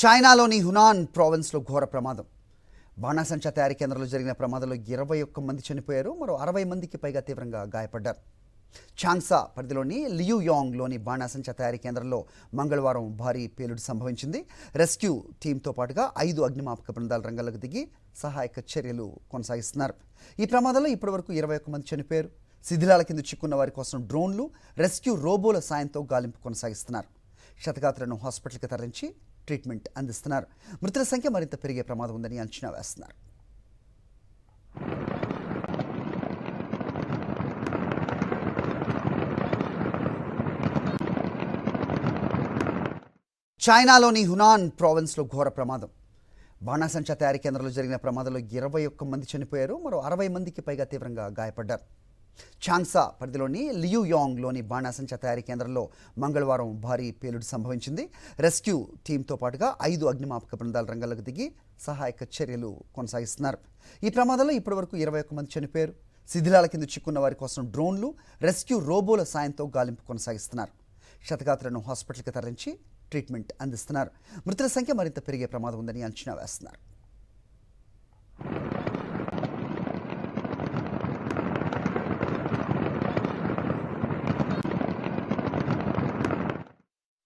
చైనాలోని హునాన్ ప్రావిన్స్లో ఘోర ప్రమాదం. బాణాసంచా తయారీ కేంద్రంలో జరిగిన ప్రమాదంలో 21 మంది చనిపోయారు. మరో 60 మందికి పైగా తీవ్రంగా గాయపడ్డారు. చాంగ్సా పరిధిలోని లియుయాంగ్లోని బాణాసంచా తయారీ కేంద్రంలో మంగళవారం భారీ పేలుడు సంభవించింది. రెస్క్యూ టీంతో పాటుగా 5 అగ్నిమాపక బృందాలు రంగంలోకి దిగి సహాయక చర్యలు కొనసాగిస్తున్నారు. ఈ ప్రమాదంలో ఇప్పటివరకు 21 మంది చనిపోయారు. శిథిలాల కింద చిక్కున్న వారి కోసం డ్రోన్లు, రెస్క్యూ రోబోల సాయంతో గాలింపు కొనసాగిస్తున్నారు. క్షతగాత్రులను హాస్పిటల్కి తరలించి ట్రీట్మెంట్ అందిస్తున్నారు. మృతుల సంఖ్య మరింత పెరిగే ప్రమాదం ఉందని అంచనా వేస్తున్నారు. చైనాలోని హునాన్ ప్రావిన్స్లో ఘోర ప్రమాదం. బాణాసంచా తయారీ కేంద్రంలో జరిగిన ప్రమాదంలో 21 మంది చనిపోయారు. మరో 60 మందికి పైగా తీవ్రంగా గాయపడ్డారు. చాంగ్సా పరిధిలోని లియుయాంగ్లోని బాణాసంచా తయారీ కేంద్రంలో మంగళవారం భారీ పేలుడు సంభవించింది. రెస్క్యూ టీంతో పాటుగా 5 అగ్నిమాపక బృందాలు రంగంలోకి దిగి సహాయక చర్యలు కొనసాగిస్తున్నారు. ఈ ప్రమాదంలో ఇప్పటివరకు 21 మంది చనిపోయారు. శిథిలాల కింద చిక్కున్న వారి కోసం డ్రోన్లు, రెస్క్యూ రోబోల సాయంతో గాలింపు కొనసాగిస్తున్నారు. క్షతగాత్రులను హాస్పిటల్కి తరలించి ట్రీట్మెంట్ అందిస్తున్నారు. మృతుల సంఖ్య మరింత పెరిగే ప్రమాదం ఉందని అంచనా వేస్తున్నారు.